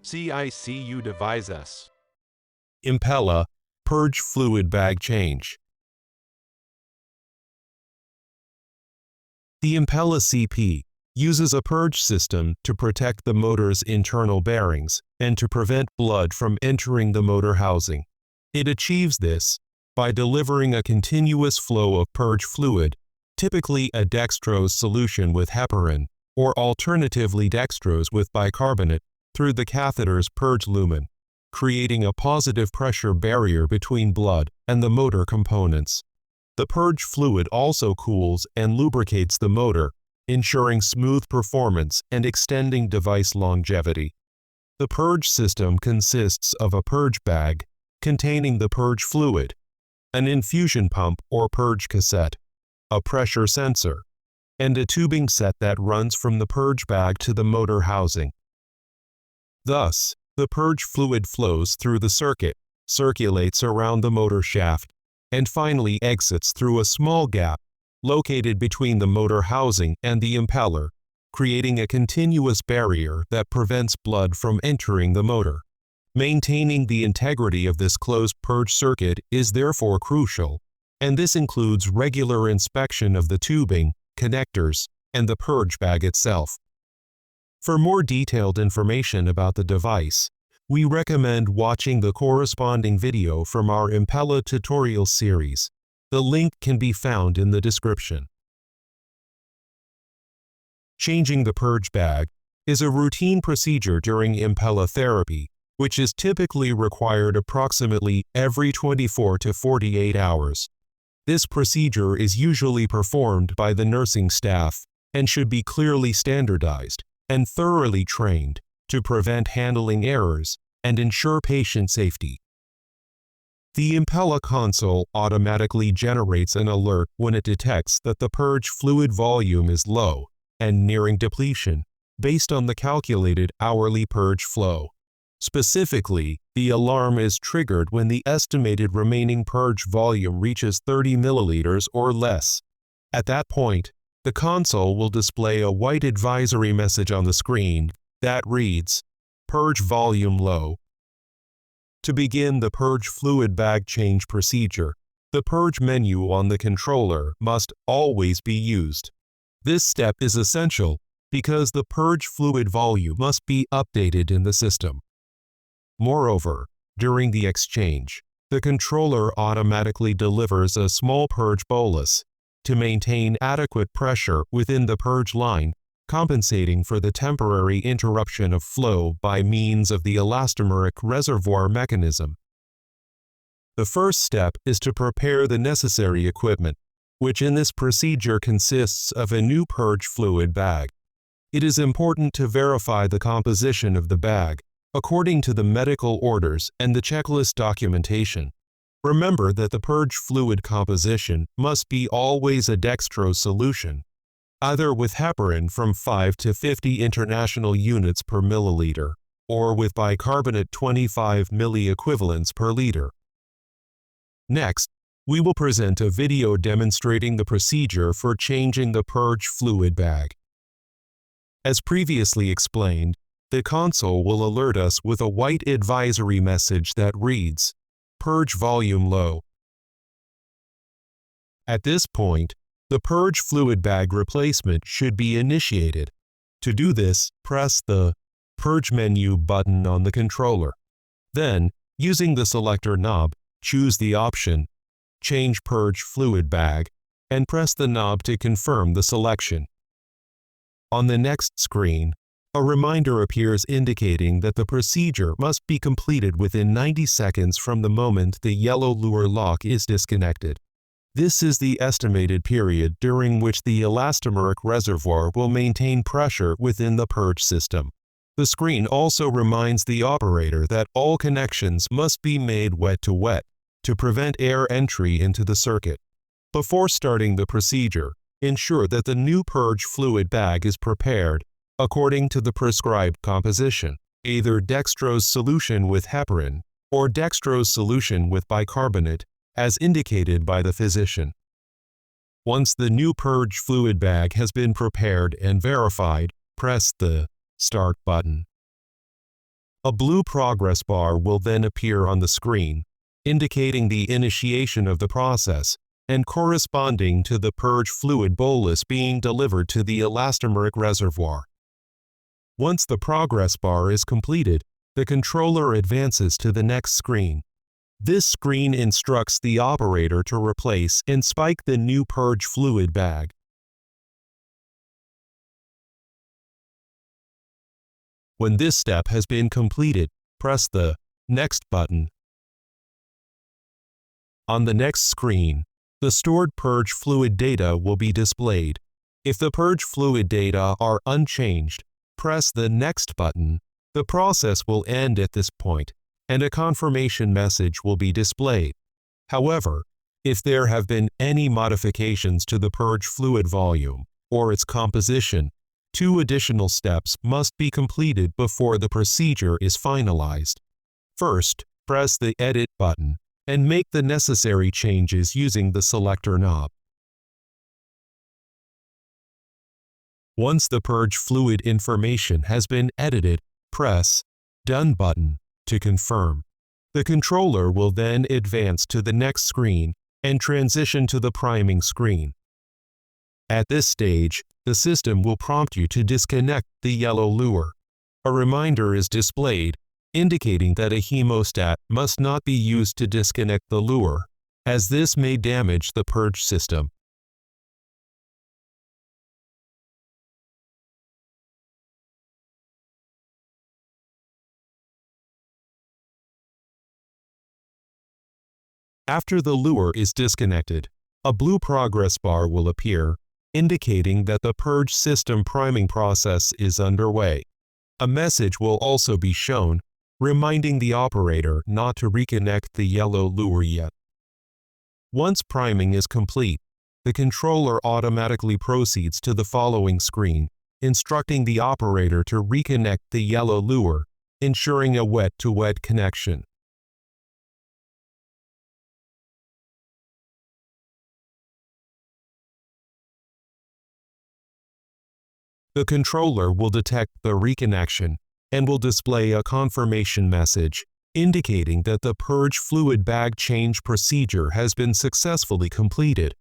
CICU devices. Impella Purge fluid bag change. The Impella CP uses a purge system to protect the motor's internal bearings and to prevent blood from entering the motor housing. It achieves this by delivering a continuous flow of purge fluid, typically a dextrose solution with heparin, or alternatively dextrose with bicarbonate, through the catheter's purge lumen, creating a positive pressure barrier between blood and the motor components. The purge fluid also cools and lubricates the motor, ensuring smooth performance and extending device longevity. The purge system consists of a purge bag containing the purge fluid, an infusion pump or purge cassette, a pressure sensor, and a tubing set that runs from the purge bag to the motor housing. Thus, the purge fluid flows through the circuit, circulates around the motor shaft, and finally exits through a small gap located between the motor housing and the impeller, creating a continuous barrier that prevents blood from entering the motor. Maintaining the integrity of this closed purge circuit is therefore crucial, and this includes regular inspection of the tubing, connectors, and the purge bag itself. For more detailed information about the device, we recommend watching the corresponding video from our Impella tutorial series. The link can be found in the description. Changing the purge bag is a routine procedure during Impella therapy, which is typically required approximately every 24 to 48 hours. This procedure is usually performed by the nursing staff and should be clearly standardized and thoroughly trained to prevent handling errors and ensure patient safety. The Impella console automatically generates an alert when it detects that the purge fluid volume is low and nearing depletion based on the calculated hourly purge flow. Specifically, the alarm is triggered when the estimated remaining purge volume reaches 30 milliliters or less. At that point, the console will display a white advisory message on the screen that reads, "Purge volume low." To begin the purge fluid bag change procedure, the purge menu on the controller must always be used. This step is essential because the purge fluid volume must be updated in the system. Moreover, during the exchange, the controller automatically delivers a small purge bolus to maintain adequate pressure within the purge line, compensating for the temporary interruption of flow by means of the elastomeric reservoir mechanism. The first step is to prepare the necessary equipment, which in this procedure consists of a new purge fluid bag. It is important to verify the composition of the bag according to the medical orders and the checklist documentation. Remember that the purge fluid composition must be always a dextrose solution, either with heparin from 5 to 50 international units per milliliter, or with bicarbonate 25 milliequivalents per liter. Next, we will present a video demonstrating the procedure for changing the purge fluid bag. As previously explained, the console will alert us with a white advisory message that reads, "Purge volume low." At this point, the purge fluid bag replacement should be initiated. To do this, press the Purge menu button on the controller. Then, using the selector knob, choose the option Change Purge Fluid Bag and press the knob to confirm the selection. On the next screen, a reminder appears indicating that the procedure must be completed within 90 seconds from the moment the yellow lure lock is disconnected. This is the estimated period during which the elastomeric reservoir will maintain pressure within the purge system. The screen also reminds the operator that all connections must be made wet to prevent air entry into the circuit. Before starting the procedure, ensure that the new purge fluid bag is prepared according to the prescribed composition, either dextrose solution with heparin or dextrose solution with bicarbonate, as indicated by the physician. Once the new purge fluid bag has been prepared and verified, press the Start button. A blue progress bar will then appear on the screen, indicating the initiation of the process and corresponding to the purge fluid bolus being delivered to the elastomeric reservoir. Once the progress bar is completed, the controller advances to the next screen. This screen instructs the operator to replace and spike the new purge fluid bag. When this step has been completed, press the Next button. On the next screen, the stored purge fluid data will be displayed. If the purge fluid data are unchanged, press the Next button. The process will end at this point, and a confirmation message will be displayed. However, if there have been any modifications to the purge fluid volume or its composition, 2 additional steps must be completed before the procedure is finalized. First, press the Edit button and make the necessary changes using the selector knob. Once the purge fluid information has been edited, press Done button to confirm. The controller will then advance to the next screen and transition to the priming screen. At this stage, the system will prompt you to disconnect the yellow lure. A reminder is displayed, indicating that a hemostat must not be used to disconnect the lure, as this may damage the purge system. After the lure is disconnected, a blue progress bar will appear, indicating that the purge system priming process is underway. A message will also be shown, reminding the operator not to reconnect the yellow lure yet. Once priming is complete, the controller automatically proceeds to the following screen, instructing the operator to reconnect the yellow lure, ensuring a wet-to-wet connection. The controller will detect the reconnection and will display a confirmation message indicating that the purge fluid bag change procedure has been successfully completed.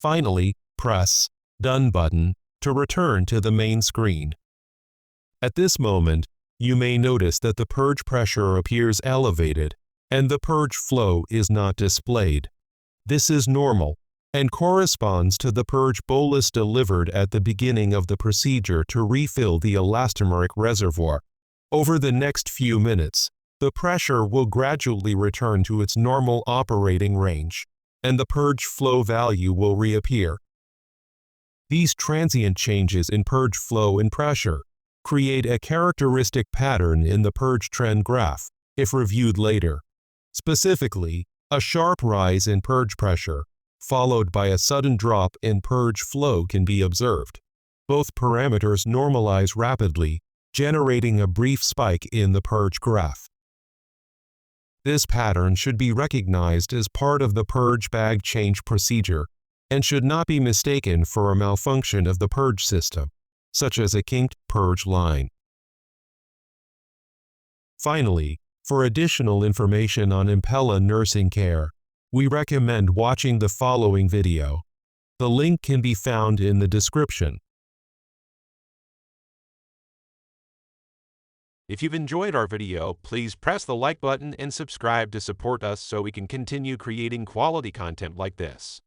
Finally, press Done button to return to the main screen. At this moment, you may notice that the purge pressure appears elevated and the purge flow is not displayed. This is normal and corresponds to the purge bolus delivered at the beginning of the procedure to refill the elastomeric reservoir. Over the next few minutes, the pressure will gradually return to its normal operating range, and the purge flow value will reappear. These transient changes in purge flow and pressure create a characteristic pattern in the purge trend graph, if reviewed later. Specifically, a sharp rise in purge pressure followed by a sudden drop in purge flow can be observed. Both parameters normalize rapidly, generating a brief spike in the purge graph. This pattern should be recognized as part of the purge bag change procedure and should not be mistaken for a malfunction of the purge system, such as a kinked purge line. Finally, for additional information on Impella nursing care, we recommend watching the following video. The link can be found in the description. If you've enjoyed our video, please press the like button and subscribe to support us so we can continue creating quality content like this.